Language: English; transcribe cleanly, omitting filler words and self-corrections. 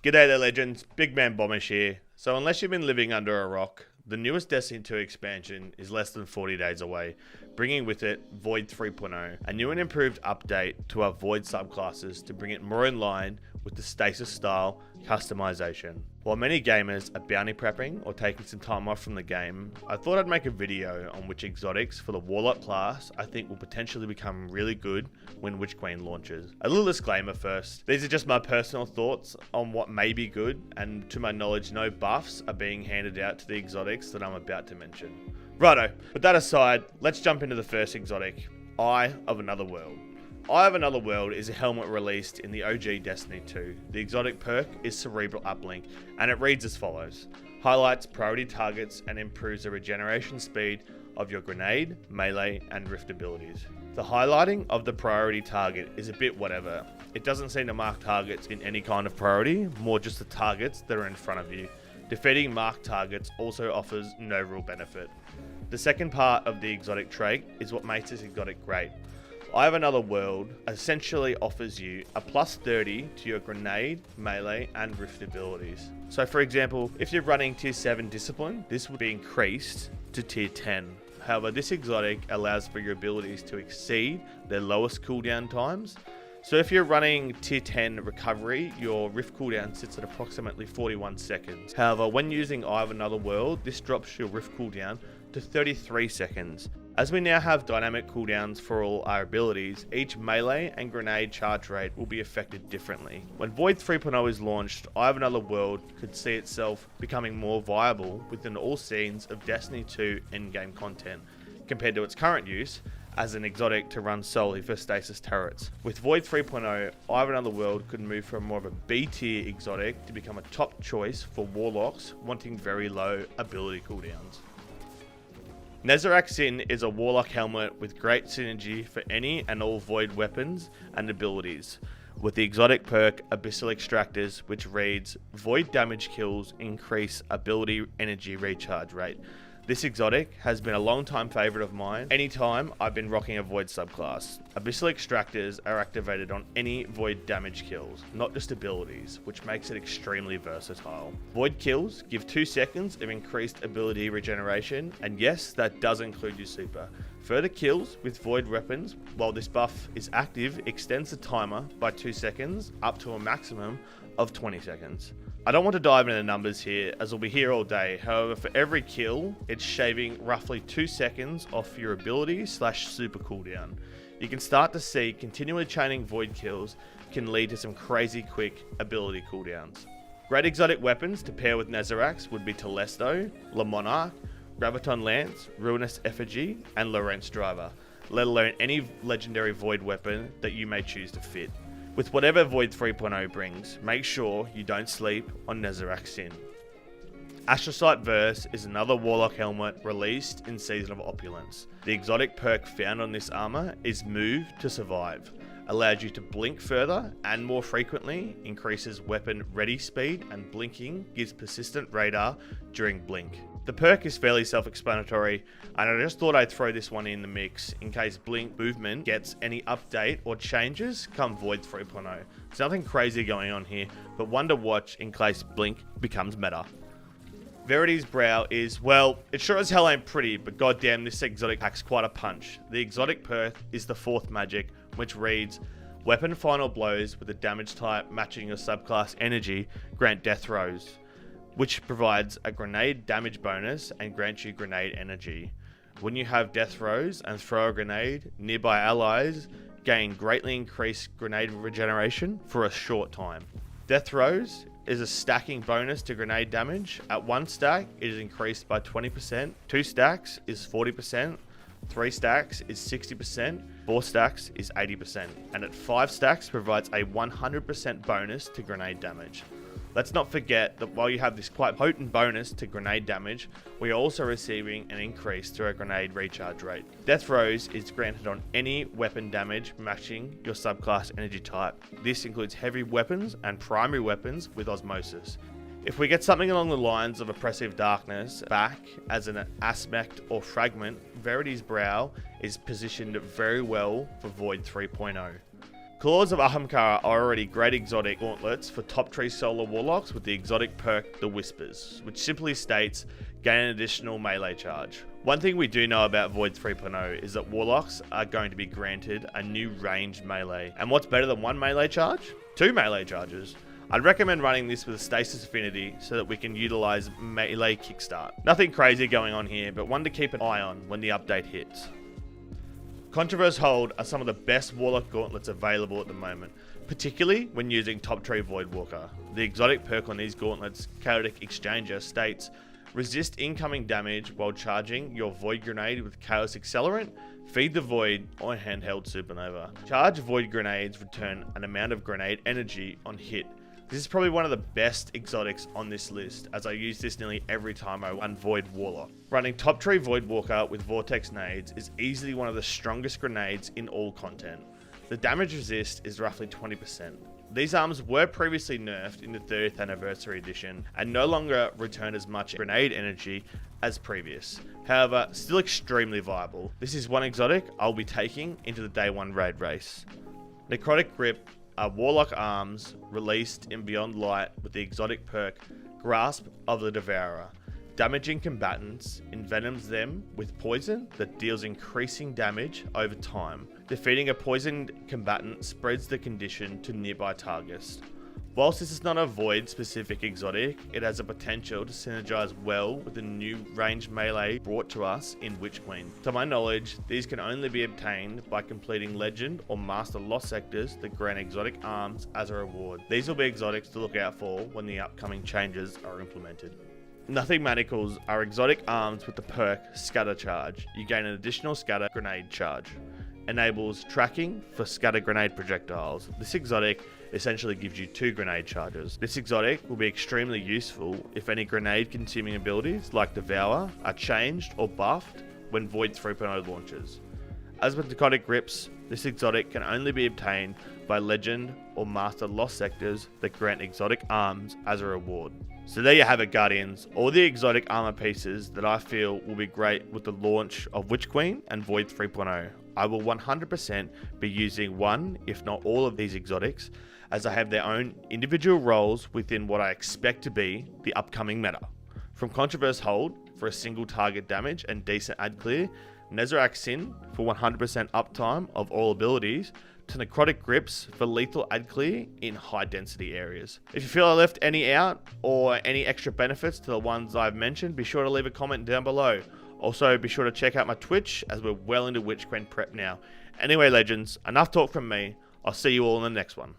G'day there legends, Big Man Bombish here. So unless you've been living under a rock, the newest Destiny 2 expansion is less than 40 days away, bringing with it Void 3.0, a new and improved update to our Void subclasses to bring it more in line with the Stasis style customization. While many gamers are bounty prepping or taking some time off from the game, I thought I'd make a video on which exotics for the Warlock class I think will potentially become really good when Witch Queen launches. A little disclaimer first, these are just my personal thoughts on what may be good, and to my knowledge no buffs are being handed out to the exotics that I'm about to mention. Righto, with that aside, let's jump into the first exotic, Eye of Another World. Eye of Another World is a helmet released in the OG Destiny 2. The exotic perk is Cerebral Uplink, and it reads as follows. Highlights priority targets and improves the regeneration speed of your grenade, melee, and rift abilities. The highlighting of the priority target is a bit whatever. It doesn't seem to mark targets in any kind of priority, more just the targets that are in front of you. Defeating marked targets also offers no real benefit. The second part of the exotic trait is what makes this exotic great. Eye of Another World essentially offers you a plus 30 to your grenade, melee, and rift abilities. So for example, if you're running tier 7 discipline, this would be increased to tier 10. However, this exotic allows for your abilities to exceed their lowest cooldown times. So if you're running tier 10 recovery, your rift cooldown sits at approximately 41 seconds. However, when using Eye of Another World, this drops your rift cooldown to 33 seconds. As we now have dynamic cooldowns for all our abilities, each melee and grenade charge rate will be affected differently. When Void 3.0 is launched, Eye of Another World could see itself becoming more viable within all scenes of Destiny 2 endgame content, compared to its current use as an exotic to run solely for stasis turrets. With Void 3.0, Eye of Another World could move from more of a B tier exotic to become a top choice for Warlocks wanting very low ability cooldowns. Nasraxin is a Warlock helmet with great synergy for any and all Void weapons and abilities, with the exotic perk Abyssal Extractors, which reads, Void damage kills increase ability energy recharge rate. This exotic has been a long time favourite of mine anytime I've been rocking a Void subclass. Abyssal Extractors are activated on any Void damage kills, not just abilities, which makes it extremely versatile. Void kills give 2 seconds of increased ability regeneration, and yes, that does include your super. Further kills with Void weapons, while this buff is active, extends the timer by 2 seconds up to a maximum of 20 seconds. I don't want to dive into the numbers here, as we'll be here all day. However, for every kill, it's shaving roughly 2 seconds off your ability / super cooldown. You can start to see continually chaining Void kills can lead to some crazy quick ability cooldowns. Great exotic weapons to pair with Nasrax would be Telesto, Le Monarch, Graviton Lance, Ruinous Effigy, and Lorentz Driver, let alone any legendary Void weapon that you may choose to fit. With whatever Void 3.0 brings, make sure you don't sleep on Nasraxin. Astrocyte Verse is another Warlock helmet released in Season of Opulence. The exotic perk found on this armor is Move to Survive. Allows you to blink further and more frequently, increases weapon ready speed, and blinking gives persistent radar during blink. The perk is fairly self-explanatory, and I just thought I'd throw this one in the mix in case blink movement gets any update or changes come Void 3.0. There's nothing crazy going on here, but one to watch in case blink becomes meta. Veritys Brow is, well, it sure as hell ain't pretty, but goddamn this exotic packs quite a punch. The exotic perk is the 4th magic, which reads, Weapon final blows with a damage type matching your subclass energy grant death throws, which provides a grenade damage bonus and grants you grenade energy. When you have death throws and throw a grenade, nearby allies gain greatly increased grenade regeneration for a short time. Death throws is a stacking bonus to grenade damage. At 1 stack, it is increased by 20%, 2 stacks is 40%, 3 stacks is 60%, 4 stacks is 80%, and at 5 stacks provides a 100% bonus to grenade damage. Let's not forget that while you have this quite potent bonus to grenade damage, we are also receiving an increase to our grenade recharge rate. Death throws is granted on any weapon damage matching your subclass energy type. This includes heavy weapons and primary weapons with osmosis. If we get something along the lines of Oppressive Darkness back as an aspect or fragment, Veritys Brow is positioned very well for Void 3.0. Claws of Ahamkara are already great exotic gauntlets for top tree solar warlocks with the exotic perk The Whispers, which simply states gain an additional melee charge. One thing we do know about Void 3.0 is that warlocks are going to be granted a new ranged melee. And what's better than one melee charge? 2 melee charges. I'd recommend running this with a stasis affinity so that we can utilize melee kickstart. Nothing crazy going on here, but one to keep an eye on when the update hits. Contraverse Hold are some of the best Warlock gauntlets available at the moment, particularly when using Top Tree Voidwalker. The exotic perk on these gauntlets, Chaotic Exchanger, states resist incoming damage while charging your Void Grenade with Chaos Accelerant, Feed the Void, or Handheld Supernova. Charge Void Grenades return an amount of grenade energy on hit. This is probably one of the best exotics on this list, as I use this nearly every time I run Void Warlock. Running Top Tree Voidwalker with Vortex Nades is easily one of the strongest grenades in all content. The damage resist is roughly 20%. These arms were previously nerfed in the 30th Anniversary Edition and no longer return as much grenade energy as previous. However, still extremely viable. This is one exotic I'll be taking into the Day 1 raid race. Necrotic Grip are Warlock arms released in Beyond Light with the exotic perk Grasp of the Devourer. Damaging combatants envenoms them with poison that deals increasing damage over time. Defeating a poisoned combatant spreads the condition to nearby targets. Whilst this is not a Void specific exotic, it has a potential to synergize well with the new ranged melee brought to us in Witch Queen. To my knowledge, these can only be obtained by completing Legend or Master Lost sectors that grant exotic arms as a reward. These will be exotics to look out for when the upcoming changes are implemented. Nothing Manicals are exotic arms with the perk Scatter Charge. You gain an additional scatter grenade charge. Enables tracking for scatter grenade projectiles. This exotic essentially gives you 2 grenade charges. This exotic will be extremely useful if any grenade consuming abilities like Devour are changed or buffed when Void 3.0 launches. As with Necrotic Grips, this exotic can only be obtained by Legend or Master Lost sectors that grant exotic arms as a reward. So there you have it, Guardians, all the exotic armor pieces that I feel will be great with the launch of Witch Queen and Void 3.0. I will 100% be using one, if not all of these exotics, as I have their own individual roles within what I expect to be the upcoming meta. From Contraverse Hold for a single target damage and decent ad clear, Nasraxin for 100% uptime of all abilities, to Necrotic Grips for lethal ad clear in high density areas. If you feel I left any out or any extra benefits to the ones I've mentioned, be sure to leave a comment down below. Also, be sure to check out my Twitch as we're well into Witch Queen prep now. Anyway, legends, enough talk from me. I'll see you all in the next one.